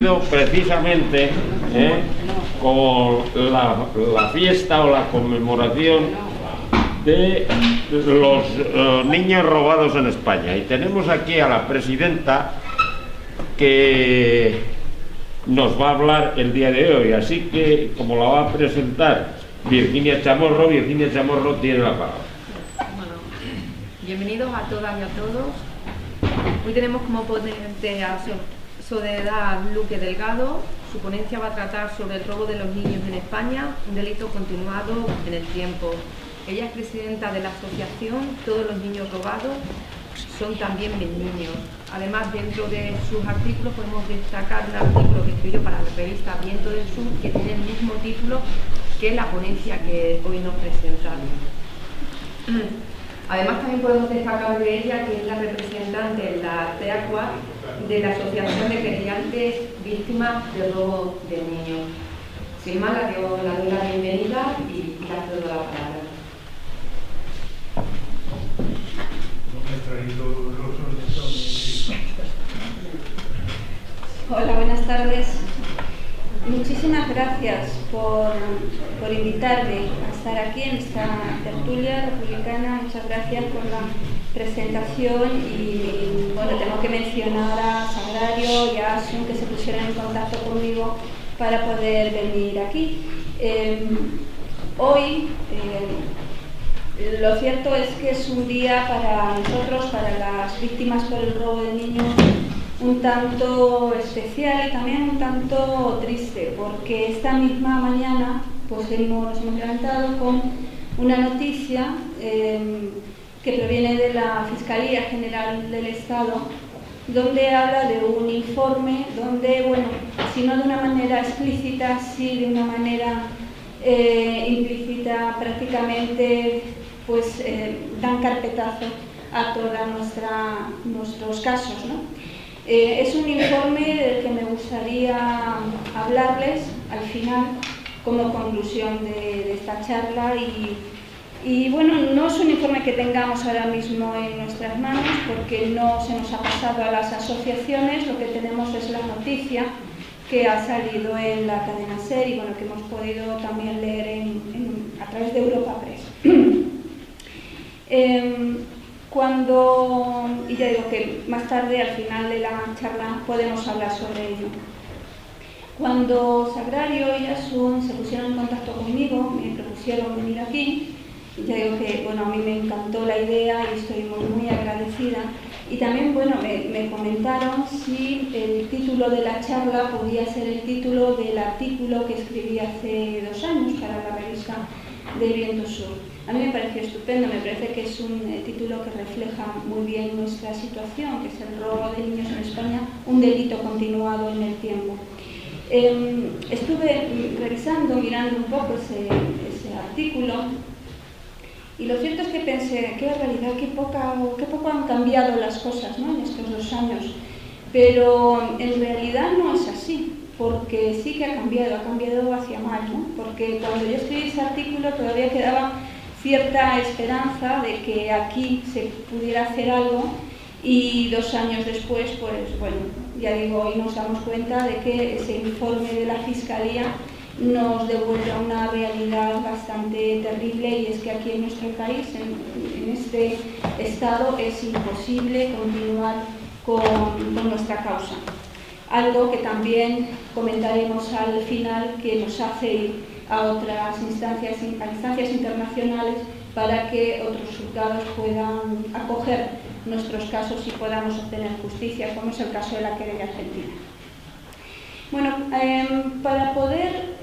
Precisamente con la fiesta o la conmemoración de los niños robados en España, y tenemos aquí a la presidenta que nos va a hablar el día de hoy, así que como la va a presentar Virginia Chamorro tiene la palabra. Bueno, bienvenidos a todas y a todos. Hoy tenemos como ponente a Soledad Luque Delgado. Su ponencia va a tratar sobre el robo de los niños en España, un delito continuado en el tiempo. Ella es presidenta de la asociación Todos los niños robados son también mis niños. Además, dentro de sus artículos podemos destacar un artículo que escribió para la revista Viento del Sur, que tiene el mismo título que la ponencia que hoy nos presentaron. Además, también podemos destacar de ella que es la representante en la TEACUA de la Asociación de Querellantes Víctimas de Robo de Niños. Sin más, la doy la bienvenida y la cedo la palabra. Hola, buenas tardes. Muchísimas gracias por invitarme a estar aquí en esta tertulia republicana. Muchas gracias por la presentación y bueno, tengo que mencionar a Sagrario y a Asun que se pusieron en contacto conmigo para poder venir aquí. Hoy lo cierto es que es un día para nosotros, para las víctimas por el robo de niños, un tanto especial y también un tanto triste, porque esta misma mañana pues nos hemos levantado con una noticia que proviene de la Fiscalía General del Estado, donde habla de un informe donde, bueno, si no de una manera explícita, sí de una manera implícita, prácticamente pues dan carpetazo a todos nuestros casos, ¿no? Es un informe del que me gustaría hablarles al final como conclusión de esta charla y bueno, no es un informe que tengamos ahora mismo en nuestras manos porque no se nos ha pasado a las asociaciones. Lo que tenemos es la noticia que ha salido en la cadena SER y bueno, que hemos podido también leer a través de Europa Press. Y ya digo que más tarde, al final de la charla, podemos hablar sobre ello. Cuando Sagrario y Asun se pusieron en contacto conmigo, me propusieron venir aquí, y ya digo que bueno, a mí me encantó la idea y estoy muy agradecida. Y también bueno, me comentaron si el título de la charla podía ser el título del artículo que escribí hace 2 años para la revista del Viento Sur. A mí me pareció estupendo, me parece que es un título que refleja muy bien nuestra situación, que es el robo de niños en España, un delito continuado en el tiempo. Estuve revisando, mirando un poco ese artículo, y lo cierto es que pensé, qué barbaridad, qué poco han cambiado las cosas, ¿no?, en estos 2 años. Pero en realidad no es así, porque sí que ha cambiado hacia mal, ¿no? Porque cuando yo escribí ese artículo todavía quedaba cierta esperanza de que aquí se pudiera hacer algo y 2 años después, pues bueno, ya digo, hoy nos damos cuenta de que ese informe de la Fiscalía nos devuelve a una realidad bastante terrible, y es que aquí en nuestro país, en este estado, es imposible continuar con nuestra causa. Algo que también comentaremos al final, que nos hace ir a otras instancias internacionales para que otros juzgados puedan acoger nuestros casos y podamos obtener justicia, como es el caso de la querella argentina. Bueno, para poder,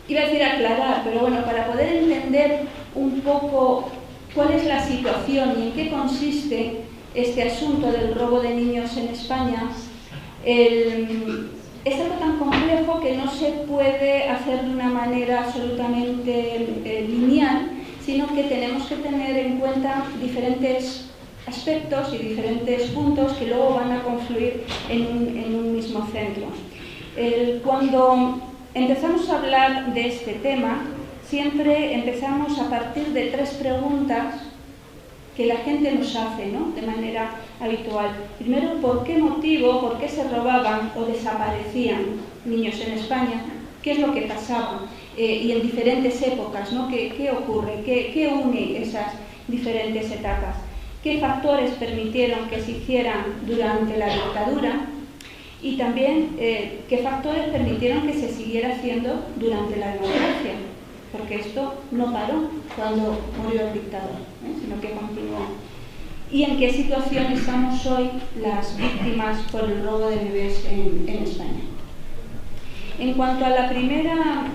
iba a decir aclarar, pero bueno, para poder entender un poco cuál es la situación y en qué consiste este asunto del robo de niños en España, es algo tan complejo que no se puede hacer de una manera absolutamente lineal, sino que tenemos que tener en cuenta diferentes aspectos y diferentes puntos que luego van a confluir en un mismo centro. Cuando empezamos a hablar de este tema, siempre empezamos a partir de 3 preguntas que la gente nos hace, ¿no?, de manera habitual. Primero, ¿por qué motivo, por qué se robaban o desaparecían niños en España? ¿Qué es lo que pasaba? Y en diferentes épocas, ¿no? ¿Qué ocurre? ¿Qué une esas diferentes etapas? ¿Qué factores permitieron que se hicieran durante la dictadura? Y también, ¿qué factores permitieron que se siguiera haciendo durante la democracia? Porque esto no paró cuando murió el dictador, sino que continuó. ¿Y en qué situación estamos hoy las víctimas por el robo de bebés en España? En cuanto a la primera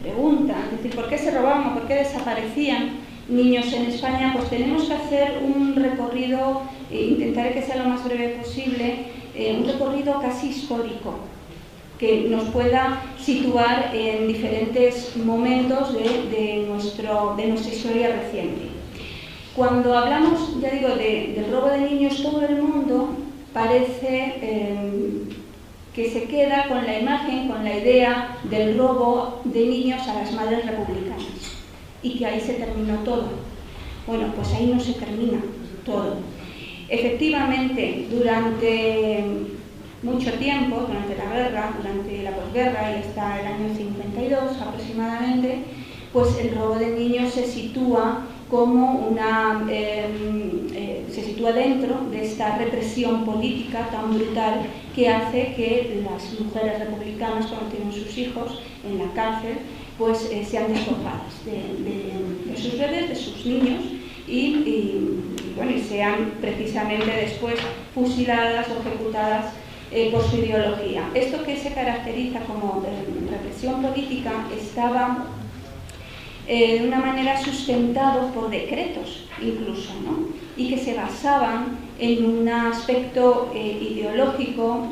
pregunta, es decir, ¿por qué se robaban o por qué desaparecían niños en España? Pues tenemos que hacer un recorrido, intentaré que sea lo más breve posible, un recorrido casi histórico, que nos pueda situar en diferentes momentos de nuestra historia reciente. Cuando hablamos, ya digo, del robo de niños, todo el mundo parece que se queda con la imagen, con la idea del robo de niños a las madres republicanas y que ahí se terminó todo. Bueno, pues ahí no se termina todo. Efectivamente, durante mucho tiempo, durante la guerra, durante la posguerra y hasta el año 52 aproximadamente, pues el robo de niños se sitúa como se sitúa dentro de esta represión política tan brutal que hace que las mujeres republicanas, cuando tienen sus hijos en la cárcel, pues sean despojadas de sus bebés, de sus niños, y sean precisamente después fusiladas o ejecutadas por su ideología. Esto que se caracteriza como represión política estaba de una manera sustentado por decretos incluso, ¿no? Y que se basaban en un aspecto ideológico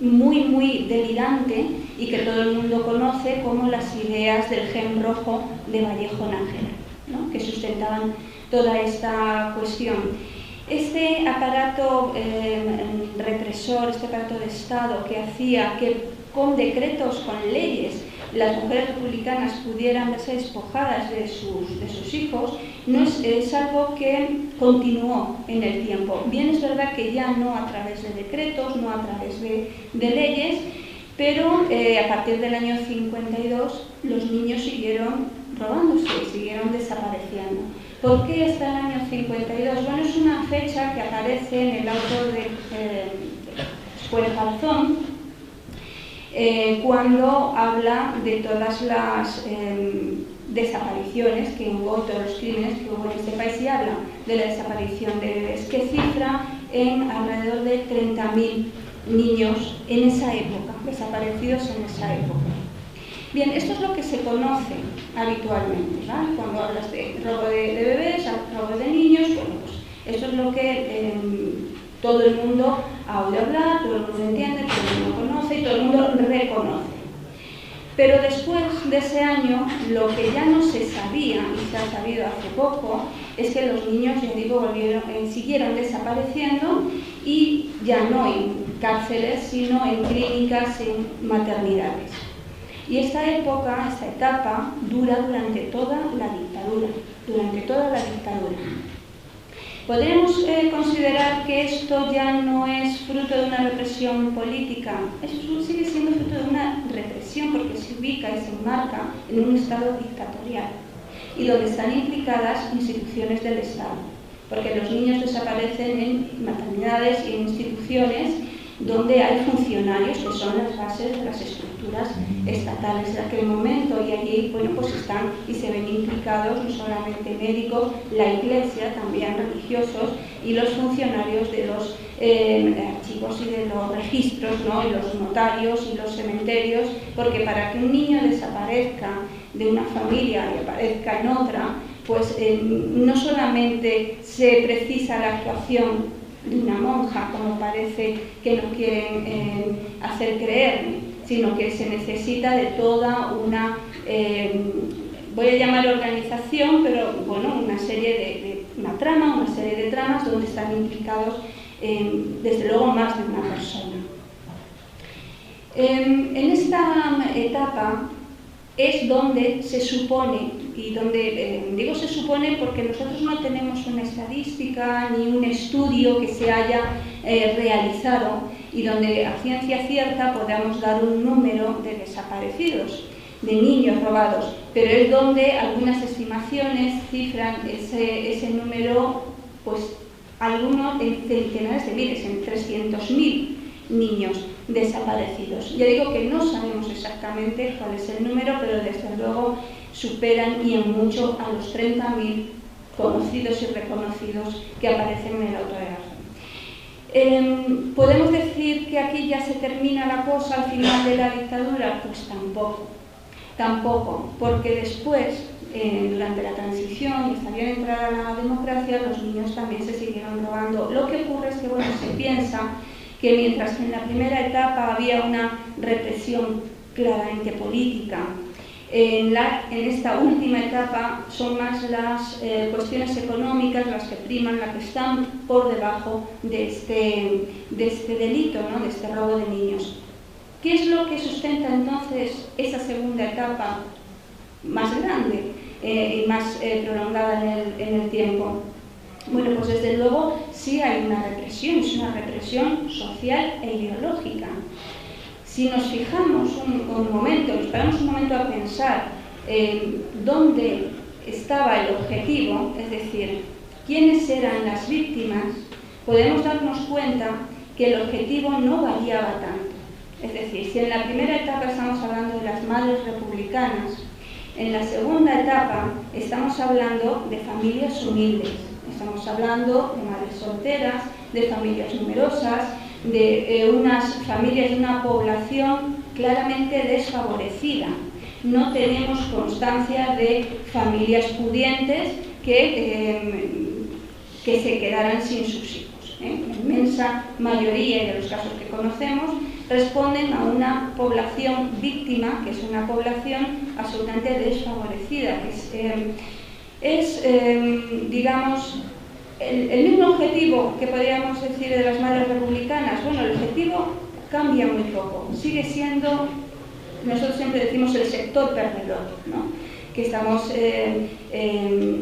muy delirante y que todo el mundo conoce como las ideas del gen rojo de Vallejo Nájera, ¿no? Que sustentaban toda esta cuestión. Este aparato represor, este aparato de Estado que hacía que con decretos, con leyes, las mujeres republicanas pudieran verse despojadas de sus hijos, no es algo que continuó en el tiempo. Bien, es verdad que ya no a través de decretos, no a través de leyes, pero a partir del año 52 los niños siguieron robándose, siguieron desapareciendo. ¿Por qué hasta el año 52? Bueno, es una fecha que aparece en el auto de Escuela-Falzón, cuando habla de todas las desapariciones que hubo, todos los crímenes que hubo en este país, y habla de la desaparición de bebés, que cifra en alrededor de 30.000 niños en esa época, desaparecidos en esa época. Bien, esto es lo que se conoce habitualmente, ¿vale? Cuando hablas de robo de bebés, robo de niños, bueno, pues esto es lo que todo el mundo ha oído hablar, todo el mundo entiende, todo el mundo conoce y todo el mundo reconoce. Pero después de ese año, lo que ya no se sabía y se ha sabido hace poco es que los niños, ya digo, siguieron desapareciendo, y ya no en cárceles, sino en clínicas, en maternidades. Y esta etapa dura durante toda la dictadura, ¿Podemos considerar que esto ya no es fruto de una represión política? Eso sigue siendo fruto de una represión, porque se ubica y se enmarca en un Estado dictatorial y donde están implicadas instituciones del Estado, porque los niños desaparecen en maternidades y en instituciones donde hay funcionarios que son las bases de las estructuras estatales de aquel momento, y allí, bueno, pues están y se ven implicados no solamente médicos, la Iglesia, también religiosos, y los funcionarios de los archivos y de los registros, ¿no? Y los notarios y los cementerios, porque para que un niño desaparezca de una familia y aparezca en otra, pues no solamente se precisa la actuación de una monja, como parece que nos quieren hacer creer, sino que se necesita de toda una, voy a llamar organización, pero bueno, una serie una serie de tramas donde están implicados desde luego más de una persona. En esta etapa es donde se supone y donde, digo se supone porque nosotros no tenemos una estadística ni un estudio que se haya realizado y donde a ciencia cierta podamos dar un número de desaparecidos, de niños robados, pero es donde algunas estimaciones cifran ese número, pues algunos en centenares de miles, en 300.000 niños desaparecidos. Ya digo que no sabemos exactamente cuál es el número, pero desde luego superan y en mucho a los 30.000 conocidos y reconocidos que aparecen en el auto de Garzón. ¿Podemos decir que aquí ya se termina la cosa al final de la dictadura? Pues tampoco, porque después, durante la transición y hasta bien entrada la democracia, los niños también se siguieron robando. Lo que ocurre es que, bueno, se piensa que mientras que en la primera etapa había una represión claramente política, en esta última etapa son más las cuestiones económicas las que priman, las que están por debajo de este delito, ¿no?, de este robo de niños. ¿Qué es lo que sustenta entonces esa segunda etapa más grande y más prolongada en el tiempo? Bueno, pues desde luego sí hay una represión, es una represión social e ideológica. Si nos fijamos un momento, nos paramos un momento a pensar dónde estaba el objetivo, es decir, quiénes eran las víctimas, podemos darnos cuenta que el objetivo no variaba tanto. Es decir, si en la primera etapa estamos hablando de las madres republicanas, en la segunda etapa estamos hablando de familias humildes. Estamos hablando de madres solteras, de familias numerosas, de unas familias de una población claramente desfavorecida. No tenemos constancia de familias pudientes que se quedaran sin sus hijos. La inmensa mayoría de los casos que conocemos responden a una población víctima, que es una población absolutamente desfavorecida, digamos, el mismo objetivo que podríamos decir de las madres republicanas. Bueno, el objetivo cambia muy poco, sigue siendo, nosotros siempre decimos, el sector perdedor, ¿no?, que estamos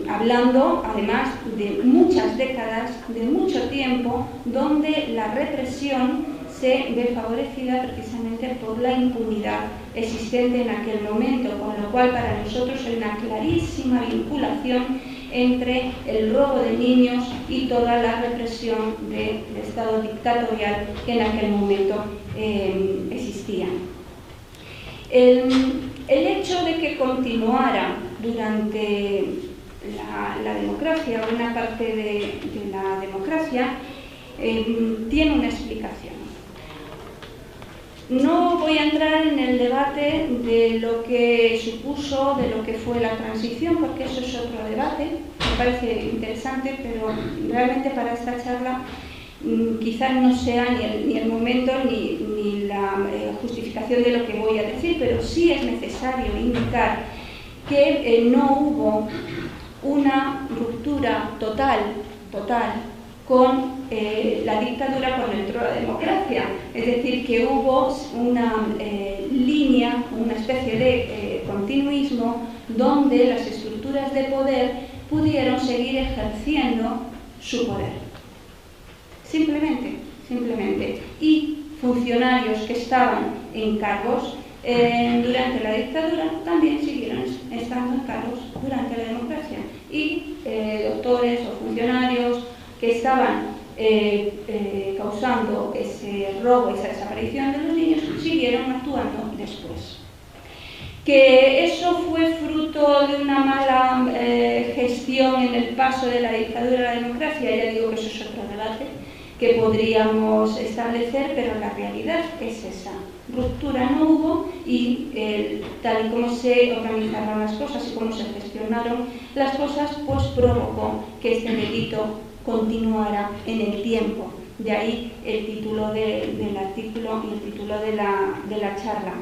hablando además de muchas décadas, de mucho tiempo, donde la represión se ve favorecida precisamente por la impunidad existente en aquel momento, con lo cual para nosotros hay una clarísima vinculación entre el robo de niños y toda la represión del Estado dictatorial que en aquel momento existía. El hecho de que continuara durante la democracia, buena parte de la democracia, tiene una explicación. No voy a entrar en el debate de lo que supuso, de lo que fue la transición, porque eso es otro debate, me parece interesante, pero realmente para esta charla quizás no sea ni el momento ni la justificación de lo que voy a decir, pero sí es necesario indicar que no hubo una ruptura total con la dictadura cuando entró la democracia, es decir, que hubo una línea, una especie de continuismo donde las estructuras de poder pudieron seguir ejerciendo su poder. Simplemente. Y funcionarios que estaban en cargos durante la dictadura también siguieron estando en cargos durante la democracia. Y doctores o funcionarios que estaban causando ese robo, esa desaparición de los niños, siguieron actuando después. Que eso fue fruto de una mala gestión en el paso de la dictadura a la democracia, ya digo que eso es otro debate que podríamos establecer, pero la realidad es esa. Ruptura no hubo y tal y como se organizaron las cosas y cómo se gestionaron las cosas, pues provocó que este delito continuara en el tiempo. De ahí el título del artículo y el título de la charla.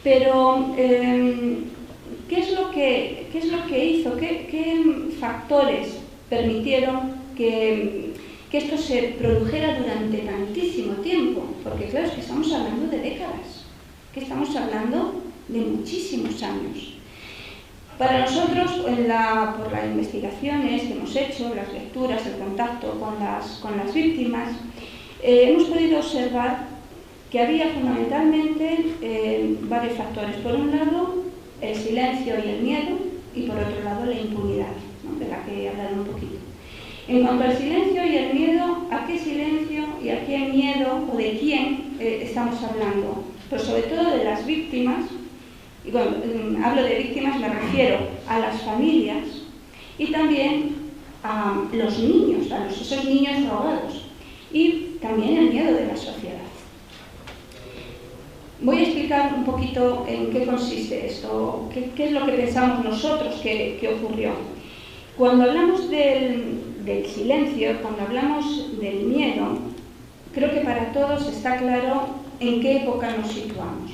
Pero, ¿qué es lo que hizo? ¿Qué factores permitieron que esto se produjera durante tantísimo tiempo? Porque claro, es que estamos hablando de décadas, que estamos hablando de muchísimos años. Para nosotros, por las investigaciones que hemos hecho, las lecturas, el contacto con las víctimas, hemos podido observar que había fundamentalmente varios factores. Por un lado, el silencio y el miedo, y por otro lado, la impunidad, ¿no?, de la que he hablado un poquito. En cuanto al silencio y el miedo, ¿a qué silencio y a qué miedo o de quién estamos hablando? Pues sobre todo de las víctimas. Y cuando hablo de víctimas me refiero a las familias y también a los niños, a esos niños robados, y también el miedo de la sociedad. Voy a explicar un poquito en qué consiste esto, qué es lo que pensamos nosotros que ocurrió. Cuando hablamos del silencio, cuando hablamos del miedo, creo que para todos está claro en qué época nos situamos.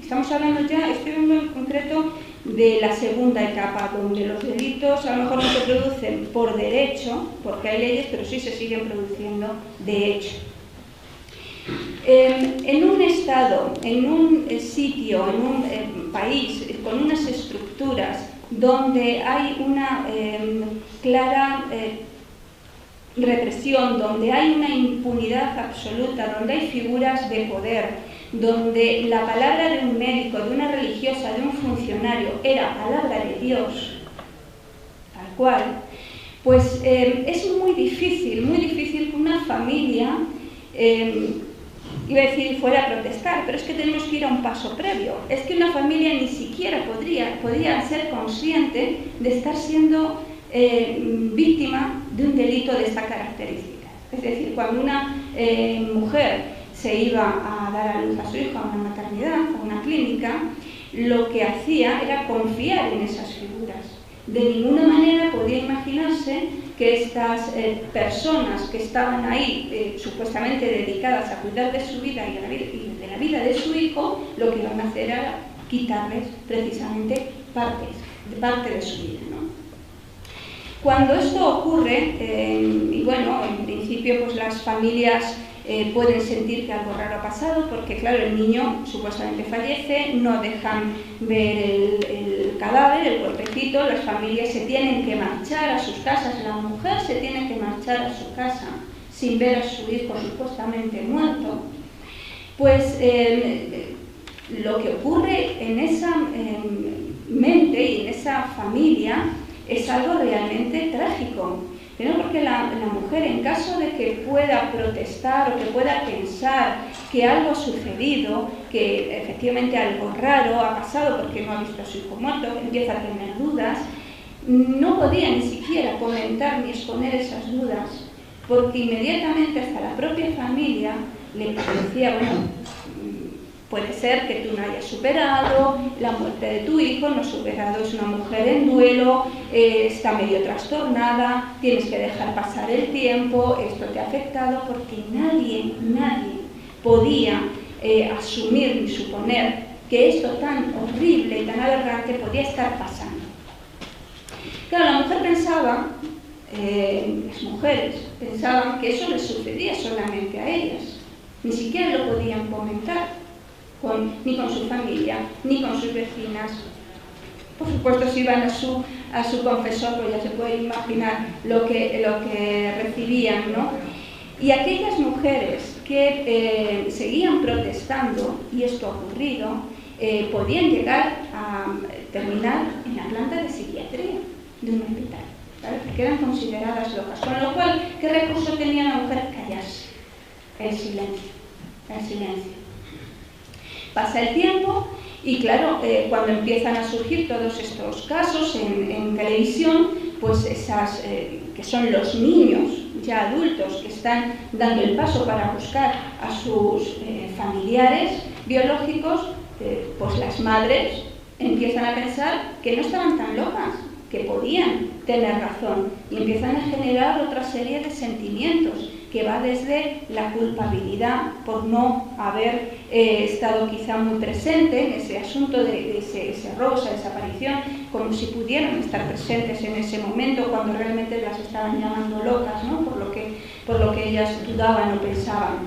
Estamos hablando ya, estoy hablando en concreto de la segunda etapa, donde los delitos a lo mejor no se producen por derecho, porque hay leyes, pero sí se siguen produciendo de hecho. En un estado, en un sitio, en un país, con unas estructuras donde hay una clara represión, donde hay una impunidad absoluta, donde hay figuras de poder, donde la palabra de un médico, de una religiosa, de un funcionario era palabra de Dios, tal cual, pues es muy difícil que una familia, iba a decir fuera a protestar, pero es que tenemos que ir a un paso previo. Es que una familia ni siquiera podría ser consciente de estar siendo víctima de un delito de esta característica. Es decir, cuando una mujer se iba a dar a luz a su hijo a una maternidad, a una clínica, lo que hacía era confiar en esas figuras. De ninguna manera podía imaginarse que estas personas que estaban ahparte supuestamente dedicadas a cuidar de su vida y de la vida de su hijo, lo que iban a hacer era quitarles precisamente parte de su vida, ¿no? Cuando esto ocurre, y bueno, en principio pues las familias pueden sentir que algo raro ha pasado, porque claro, el niño supuestamente fallece, no dejan ver el cadáver, el cuerpecito, las familias se tienen que marchar a sus casas, la mujer se tiene que marchar a su casa sin ver a su hijo supuestamente muerto. Pues lo que ocurre en esa mente y en esa familia es algo realmente trágico. Pero porque la mujer, en caso de que pueda protestar o que pueda pensar que algo ha sucedido, que efectivamente algo raro ha pasado porque no ha visto a su hijo muerto, empieza a tener dudas, no podía ni siquiera comentar ni exponer esas dudas, porque inmediatamente hasta la propia familia le parecía, bueno, puede ser que tú no hayas superado la muerte de tu hijo, no has superado, es una mujer en duelo, está medio trastornada, tienes que dejar pasar el tiempo, esto te ha afectado, porque nadie podía asumir ni suponer que esto tan horrible y tan aberrante podía estar pasando. Claro, la mujer pensaba, las mujeres pensaban que eso les sucedía solamente a ellas, ni siquiera lo podían comentar. Ni con su familia, ni con sus vecinas. Por supuesto, si iban a su confesor, pues ya se puede imaginar lo que recibían, ¿no? Y aquellas mujeres que seguían protestando, y esto ha ocurrido, podían llegar a terminar en la planta de psiquiatría de un hospital, ¿vale? Porque eran consideradas locas. Con lo cual, ¿qué recurso tenía la mujer? Callarse, el silencio. Pasa el tiempo y claro, cuando empiezan a surgir todos estos casos en televisión, pues que son los niños ya adultos que están dando el paso para buscar a sus familiares biológicos, pues las madres empiezan a pensar que no estaban tan locas, que podían tener razón, y empiezan a generar otra serie de sentimientos que va desde la culpabilidad por no haber estado quizá muy presente en ese asunto de ese robo, esa desaparición, como si pudieran estar presentes en ese momento cuando realmente las estaban llamando locas, ¿no? por lo que ellas dudaban o pensaban.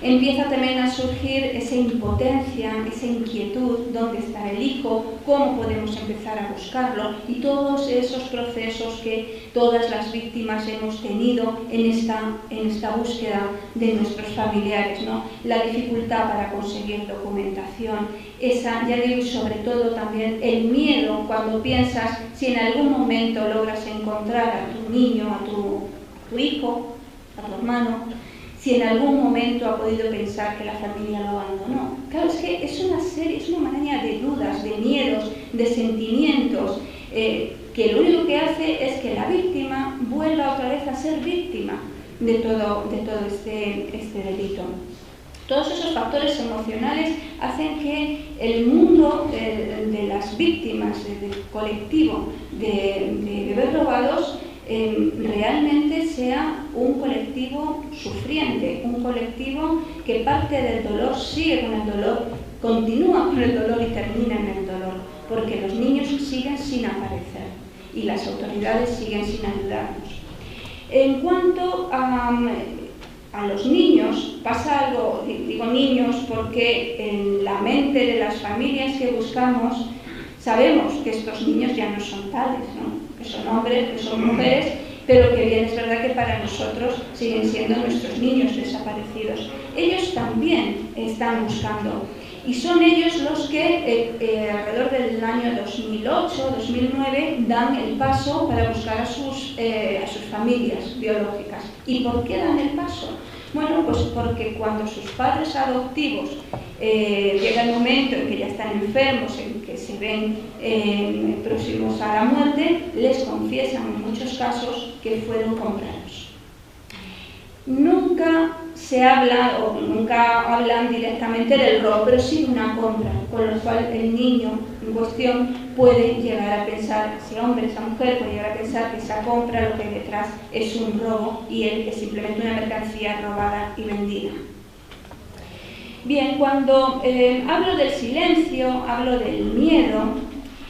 empieza también a surgir esa impotencia, esa inquietud, dónde está el hijo, cómo podemos empezar a buscarlo, y todos esos procesos que todas las víctimas hemos tenido en esta búsqueda de nuestros familiares, ¿no? La dificultad para conseguir documentación, esa, ya digo, y sobre todo también el miedo cuando piensas si en algún momento logras encontrar a tu niño, a tu hijo, a tu hermano, si en algún momento ha podido pensar que la familia lo abandonó. Claro, es que es una serie, es una maraña de dudas, de miedos, de sentimientos, que lo único que hace es que la víctima vuelva otra vez a ser víctima de todo este delito. Todos esos factores emocionales hacen que el mundo de las víctimas, del colectivo de bebés robados, realmente sea un colectivo sufriente, un colectivo que parte del dolor, sigue con el dolor, continúa con el dolor y termina en el dolor, porque los niños siguen sin aparecer y las autoridades siguen sin ayudarnos. En cuanto a los niños, pasa algo, digo niños porque en la mente de las familias que buscamos sabemos que estos niños ya no son tales, ¿no? Que son hombres, que son mujeres, pero que bien es verdad que para nosotros siguen siendo nuestros niños desaparecidos. Ellos también están buscando, y son ellos los que alrededor del año 2008-2009 dan el paso para buscar a sus familias biológicas. ¿Y por qué dan el paso? Bueno, pues porque cuando sus padres adoptivos llega el momento en que ya están enfermos, en que se ven próximos a la muerte, les confiesan en muchos casos que fueron comprados. Nunca se habla o nunca hablan directamente del robo, pero sí de una compra, con lo cual el niño en cuestión puede llegar a pensar, ese hombre, esa mujer puede llegar a pensar que esa compra lo que hay detrás es un robo y él es simplemente una mercancía robada y vendida. Bien, cuando hablo del silencio, hablo del miedo,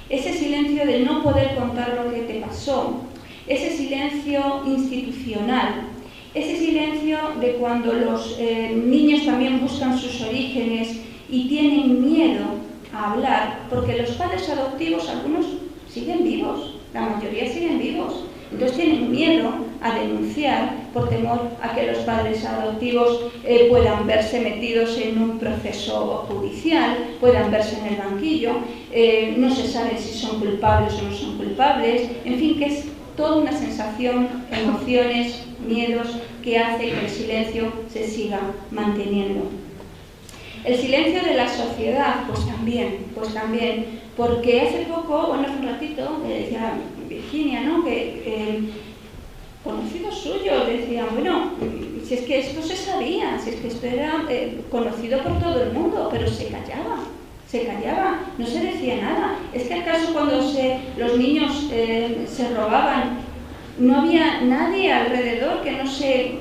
ese silencio de no poder contar lo que te pasó, ese silencio institucional, ese silencio de cuando los niños también buscan sus orígenes y tienen miedo a hablar, porque los padres adoptivos, algunos siguen vivos, la mayoría siguen vivos, entonces tienen miedo a denunciar por temor a que los padres adoptivos puedan verse metidos en un proceso judicial, puedan verse en el banquillo, no se sabe si son culpables o no son culpables, en fin, que es toda una sensación, emociones, miedos que hace que el silencio se siga manteniendo. El silencio de la sociedad, pues también, porque hace poco, bueno, hace un ratito, decía Virginia, ¿no?, que conocidos suyos decían, bueno, si es que esto se sabía, si es que esto era conocido por todo el mundo, pero se callaba, no se decía nada. ¿Es que acaso cuando los niños se robaban, no había nadie alrededor que no se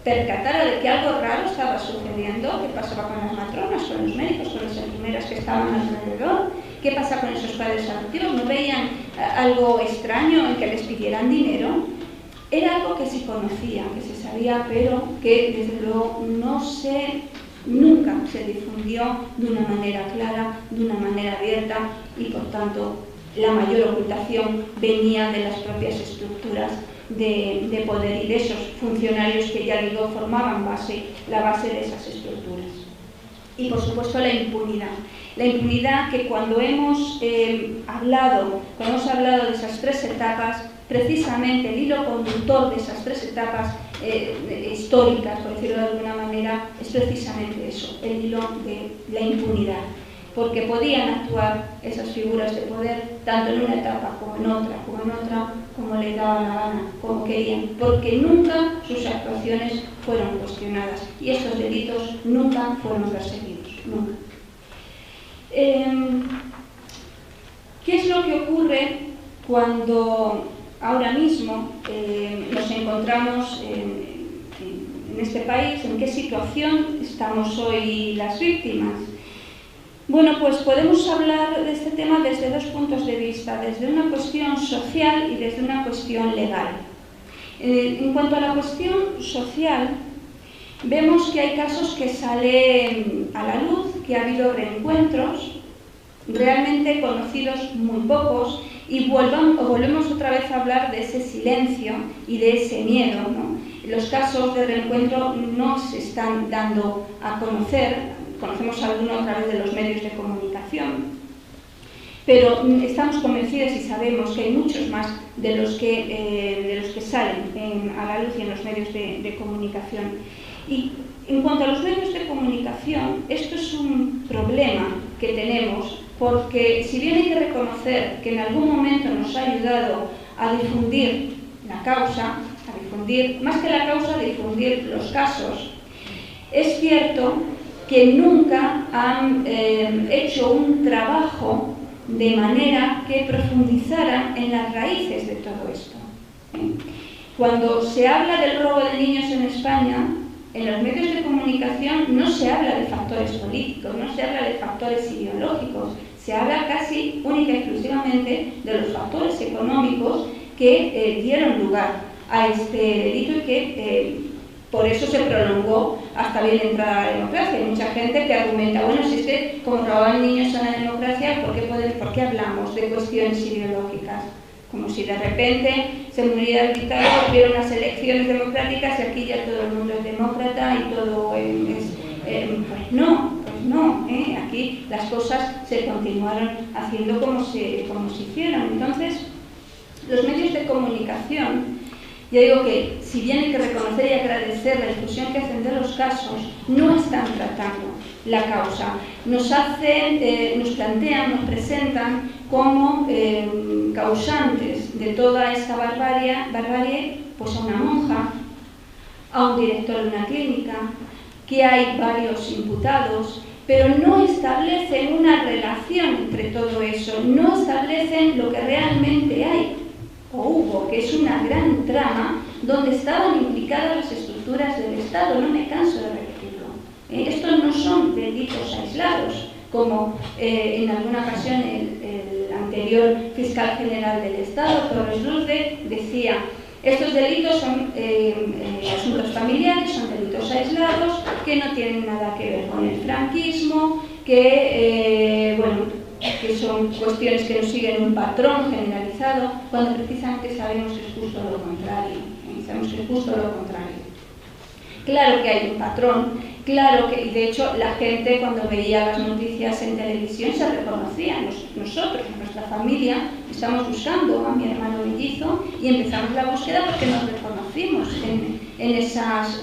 percatara de que algo raro estaba sucediendo? ¿Qué pasaba con las matronas, con los médicos, con las enfermeras que estaban alrededor? ¿Qué pasa con esos padres adoptivos? ¿No veían algo extraño en que les pidieran dinero? Era algo que se conocía, que se sabía, pero que desde luego nunca se difundió de una manera clara, de una manera abierta, y por tanto la mayor ocultación venía de las propias estructuras de poder y de esos funcionarios que, ya digo, formaban la base de esas estructuras. Y por supuesto la impunidad que cuando hemos hablado de esas tres etapas, precisamente el hilo conductor de esas tres etapas históricas, por decirlo de alguna manera, es precisamente eso, el hilo de la impunidad, porque podían actuar esas figuras de poder tanto en una etapa como en otra, como les daba la gana, como querían, porque nunca sus actuaciones fueron cuestionadas y estos delitos nunca fueron perseguidos, nunca. ¿Qué es lo que ocurre cuando ahora mismo nos encontramos en este país? ¿En qué situación estamos hoy las víctimas? Bueno, pues podemos hablar de este tema desde dos puntos de vista, desde una cuestión social y desde una cuestión legal. En cuanto a la cuestión social, Vemos que hay casos que salen a la luz, que ha habido reencuentros, realmente conocidos muy pocos, y volvemos otra vez a hablar de ese silencio y de ese miedo, ¿no? Los casos de reencuentro no se están dando a conocer, conocemos algunos a través de los medios de comunicación, pero estamos convencidos y sabemos que hay muchos más de los que salen a la luz y en los medios de comunicación. Y en cuanto a los medios de comunicación, esto es un problema que tenemos, porque si bien hay que reconocer que en algún momento nos ha ayudado a difundir la causa, a difundir, más que la causa, a difundir los casos, es cierto que nunca han hecho un trabajo de manera que profundizaran en las raíces de todo esto. Cuando se habla del robo de niños en España, en los medios de comunicación no se habla de factores políticos, no se habla de factores ideológicos, se habla casi única y exclusivamente de los factores económicos que dieron lugar a este delito y que por eso se prolongó hasta bien entrada la democracia. Hay mucha gente que argumenta, bueno, si es que como robaban niños en la democracia, ¿por qué hablamos de cuestiones ideológicas? Como si de repente se muriera el dictador, hubiera unas elecciones democráticas y aquí ya todo el mundo es demócrata y todo es... pues no, aquí las cosas se continuaron haciendo como se hicieron. Entonces, los medios de comunicación, ya digo que si bien hay que reconocer y agradecer la difusión que hacen de los casos, no están tratando la causa. Nos plantean, nos presentan como causantes de toda esta barbarie, pues a una monja, a un director de una clínica, que hay varios imputados, pero no establecen una relación entre todo eso, no establecen lo que realmente hay o hubo, que es una gran trama donde estaban implicadas las estructuras del Estado. No me canso de repetirlo. Estos no son delitos aislados, como en alguna ocasión el anterior fiscal general del Estado, Torres Luzde, decía: estos delitos son asuntos familiares, son delitos aislados, que no tienen nada que ver con el franquismo, que son cuestiones que no siguen un patrón generalizado, cuando precisamente sabemos que es justo lo contrario. Claro que hay un patrón, claro que, y de hecho la gente cuando veía las noticias en televisión se reconocía. Nosotros, nuestra familia, estamos buscando a mi hermano mellizo y empezamos la búsqueda porque nos reconocimos en esas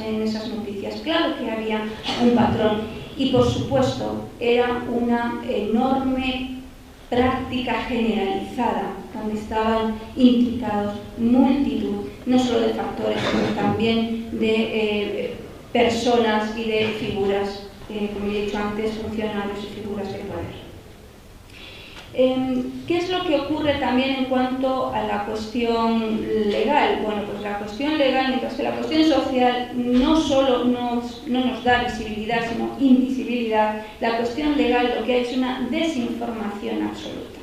noticias. Claro que había un patrón y por supuesto era una enorme práctica generalizada donde estaban implicados multitud, no solo de factores, sino también de personas y de figuras, como he dicho antes, funcionarios y figuras de poder. ¿Qué es lo que ocurre también en cuanto a la cuestión legal? Bueno, pues la cuestión legal, mientras que la cuestión social no solo no nos da visibilidad, sino invisibilidad, la cuestión legal lo que hay es una desinformación absoluta.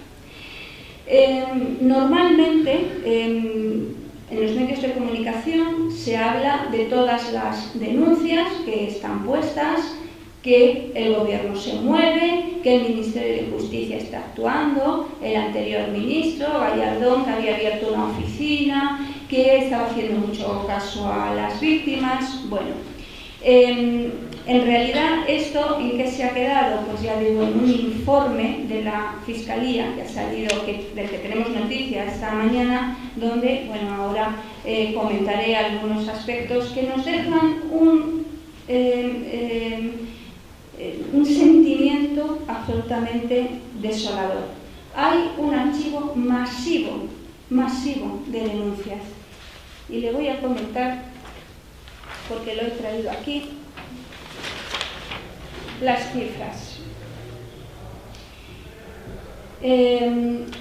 Normalmente, en los medios de comunicación se habla de todas las denuncias que están puestas, que el gobierno se mueve, que el Ministerio de Justicia está actuando, el anterior ministro, Gallardón, que había abierto una oficina, que estaba haciendo mucho caso a las víctimas. Bueno, en realidad, ¿esto en qué se ha quedado? Pues ya digo, en un informe de la Fiscalía que ha salido, del que tenemos noticias esta mañana, donde, bueno, ahora comentaré algunos aspectos que nos dejan un sentimiento absolutamente desolador. Hay un archivo masivo de denuncias. Y le voy a comentar, porque lo he traído aquí, las cifras.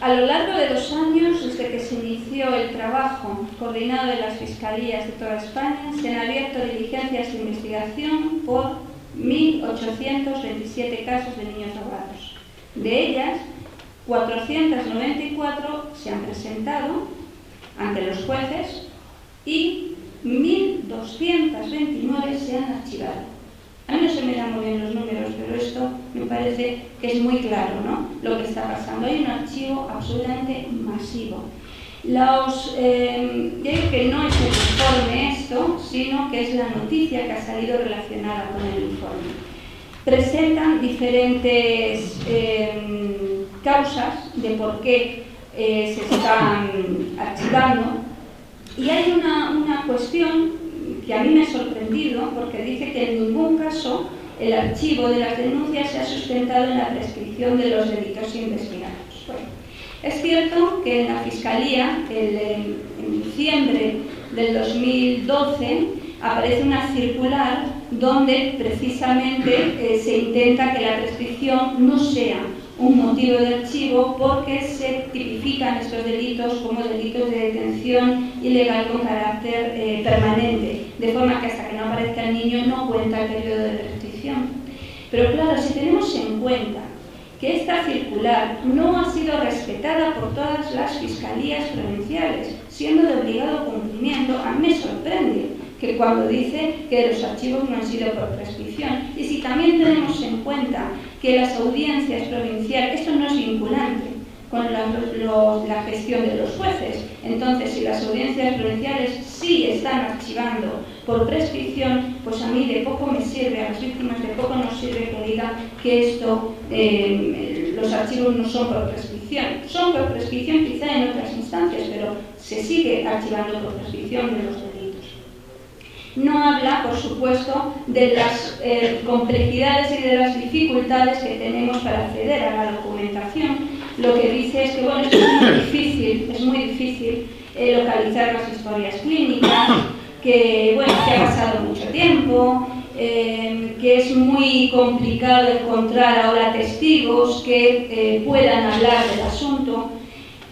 A lo largo de 2 años, desde que se inició el trabajo coordinado de las fiscalías de toda España, se han abierto diligencias de investigación por 1.827 casos de niños robados. De ellas, 494 se han presentado ante los jueces y 1.229 se han archivado. A mí no se me dan muy bien los números, pero esto me parece que es muy claro, ¿no?, lo que está pasando. Hay un archivo absolutamente masivo. Yo digo que no es el informe esto, sino que es la noticia que ha salido relacionada con el informe. Presentan diferentes causas de por qué se están archivando, y hay una cuestión que a mí me ha sorprendido, porque dice que en ningún caso el archivo de las denuncias se ha sustentado en la prescripción de los delitos investigados. Bueno, es cierto que en la Fiscalía, en diciembre del 2012, aparece una circular donde precisamente se intenta que la prescripción no sea un motivo de archivo, porque se tipifican estos delitos como delitos de detención ilegal con carácter permanente, de forma que hasta que no aparezca el niño no cuenta el periodo de prescripción. Pero claro, si tenemos en cuenta que esta circular no ha sido respetada por todas las fiscalías provinciales, siendo de obligado cumplimiento, a mí me sorprende que cuando dice que los archivos no han sido por prescripción. Y si también tenemos en cuenta que las audiencias provinciales, esto no es vinculante con la gestión de los jueces, entonces si las audiencias provinciales sí están archivando por prescripción, pues a mí de poco me sirve, a las víctimas de poco nos sirve que digan que esto, los archivos no son por prescripción. Son por prescripción quizá en otras instancias, pero se sigue archivando por prescripción de los delitos. No habla, por supuesto, de las complejidades y de las dificultades que tenemos para acceder a la documentación. Lo que dice es que, bueno, es muy difícil localizar las historias clínicas, que, bueno, que ha pasado mucho tiempo, que es muy complicado encontrar ahora testigos que puedan hablar del asunto.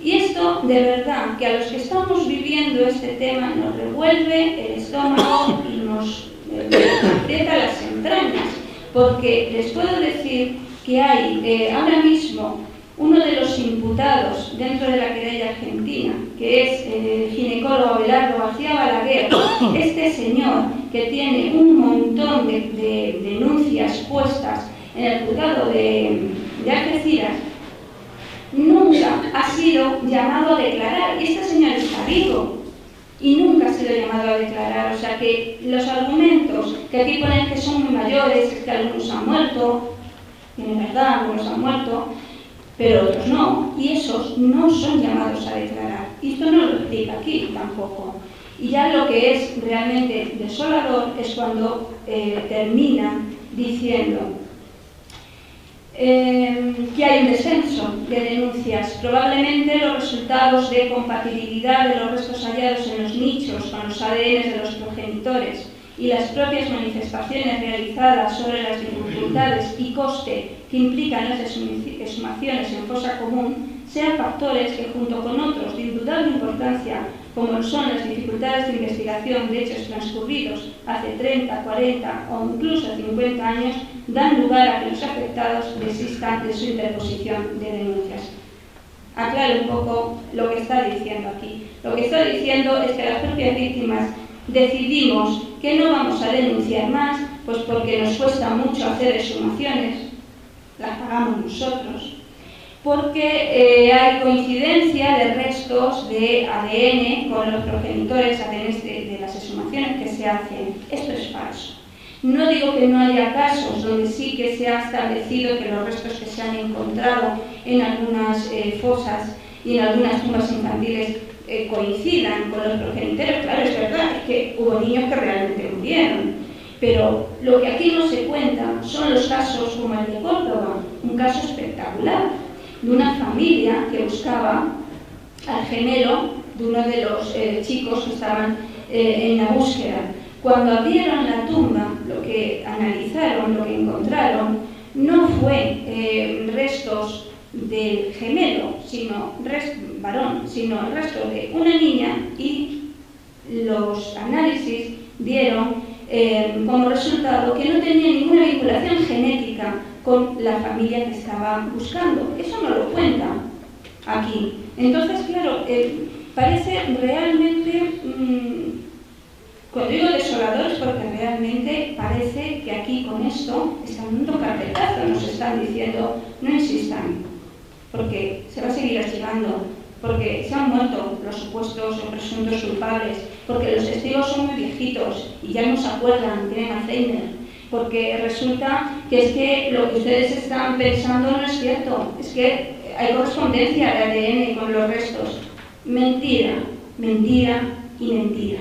Y esto, de verdad, que a los que estamos viviendo este tema nos revuelve el estómago y nos aprieta las entrañas, porque les puedo decir que hay ahora mismo uno de los imputados dentro de la querella argentina, que es el ginecólogo Abelardo García Balaguer. Este señor, que tiene un montón de denuncias puestas en el juzgado de Algeciras, nunca ha sido llamado a declarar. Y este señor está vivo y nunca ha sido llamado a declarar. O sea que los argumentos que aquí ponen que son muy mayores, que algunos han muerto, y en verdad algunos han muerto, pero otros no, y esos no son llamados a declarar. Y esto no lo explica aquí tampoco. Y ya lo que es realmente desolador es cuando termina diciendo que hay un descenso de denuncias. Probablemente los resultados de compatibilidad de los restos hallados en los nichos con los ADN de los progenitores y las propias manifestaciones realizadas sobre las dificultades y coste que implican las exhumaciones en fosa común sean factores que, junto con otros de indudable importancia, como son las dificultades de investigación de hechos transcurridos hace 30, 40 o incluso 50 años, dan lugar a que los afectados desistan de su interposición de denuncias. Aclaro un poco lo que está diciendo aquí. Lo que está diciendo es que las propias víctimas decidimos que no vamos a denunciar más, pues porque nos cuesta mucho hacer exhumaciones, las pagamos nosotros, porque hay coincidencia de restos de ADN con los progenitores ADN de las exhumaciones que se hacen. Esto es falso. No digo que no haya casos donde sí que se ha establecido que los restos que se han encontrado en algunas fosas y en algunas tumbas infantiles coincidan con los progenitores. Claro, es verdad, es que hubo niños que realmente murieron, pero lo que aquí no se cuenta son los casos como el de Córdoba, un caso espectacular de una familia que buscaba al gemelo de uno de los chicos que estaban en la búsqueda. Cuando abrieron la tumba, lo que analizaron, lo que encontraron, no fue restos del gemelo, sino varón, sino restos de una niña, y los análisis dieron como resultado que no tenía ninguna vinculación genética con la familia que estaba buscando. Eso no lo cuenta aquí. Entonces, claro, parece realmente Cuando digo desolador es porque realmente parece que aquí con esto están dando un carpetazo, nos están diciendo no insistan, porque se va a seguir archivando, porque se han muerto los supuestos o presuntos culpables, porque los testigos son muy viejitos y ya no se acuerdan, tienen Alzheimer, porque resulta que es que lo que ustedes están pensando no es cierto, es que hay correspondencia de ADN con los restos. Mentira, mentira y mentira.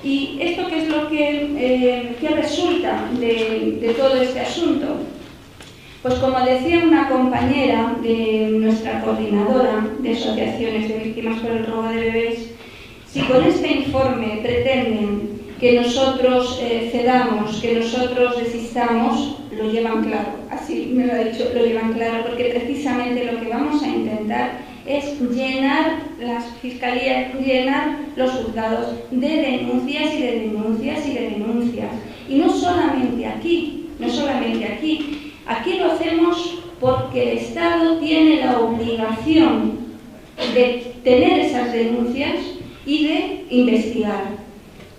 ¿Y esto qué es lo que resulta de todo este asunto? Pues como decía una compañera de nuestra coordinadora de asociaciones de víctimas por el robo de bebés, si con este informe pretenden que nosotros cedamos, que nosotros desistamos, lo llevan claro. Así me lo ha dicho, lo llevan claro, porque precisamente lo que vamos a intentar es llenar las fiscalías, llenar los juzgados de denuncias y de denuncias y de denuncias. Y no solamente aquí, no solamente aquí. Aquí lo hacemos porque el Estado tiene la obligación de tener esas denuncias y de investigar.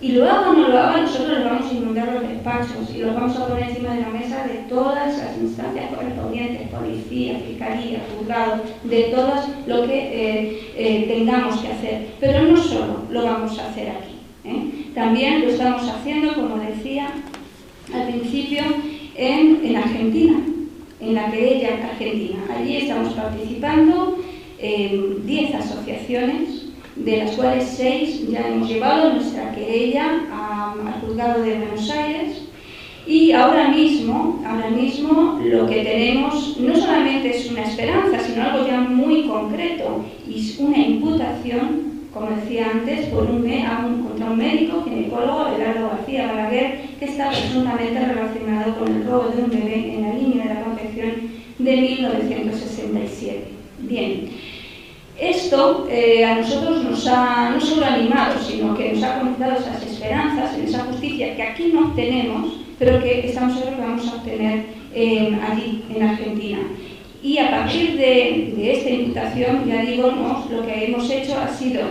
Y lo haga o no lo haga, nosotros les vamos a inundar los despachos y los vamos a poner encima de la mesa de todas las instancias correspondientes, policía, fiscalía, juzgado, de todas lo que tengamos que hacer. Pero no solo lo vamos a hacer aquí, también lo estamos haciendo, como decía al principio, en Argentina, en la querella argentina. Allí estamos participando 10 asociaciones, de las cuales 6 ya hemos llevado nuestra querella al juzgado de Buenos Aires, y ahora mismo lo que tenemos no solamente es una esperanza, sino algo ya muy concreto, y es una imputación, como decía antes, contra un médico ginecólogo, Abelardo García Balaguer, que está presuntamente relacionado con el robo de un bebé en la línea de la Concepción de 1967. Bien. Esto a nosotros nos ha no solo animado, sino que nos ha conectado esas esperanzas en esa justicia que aquí no obtenemos, pero que estamos seguros que vamos a obtener allí, en Argentina. Y a partir de esta imputación, ya digo, lo que hemos hecho ha sido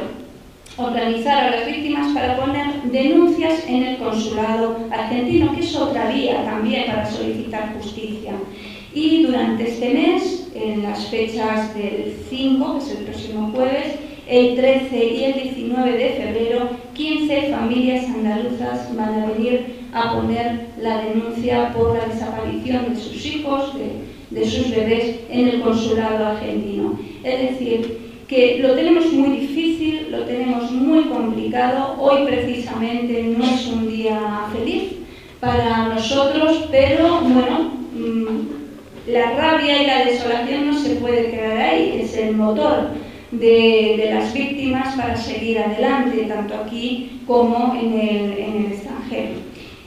organizar a las víctimas para poner denuncias en el consulado argentino, que es otra vía también para solicitar justicia. Y durante este mes, en las fechas del 5, que es el próximo jueves, el 13 y el 19 de febrero, 15 familias andaluzas van a venir a poner la denuncia por la desaparición de sus hijos, de sus bebés, en el consulado argentino. Es decir, que lo tenemos muy difícil, lo tenemos muy complicado. Hoy precisamente no es un día feliz para nosotros, pero bueno, la rabia y la desolación no se puede quedar ahí, es el motor de las víctimas para seguir adelante, tanto aquí como en el extranjero.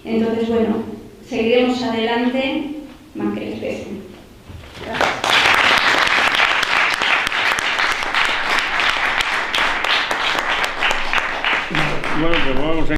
Entonces, bueno, seguiremos adelante, más que les pese. Gracias. Bueno, pues vamos a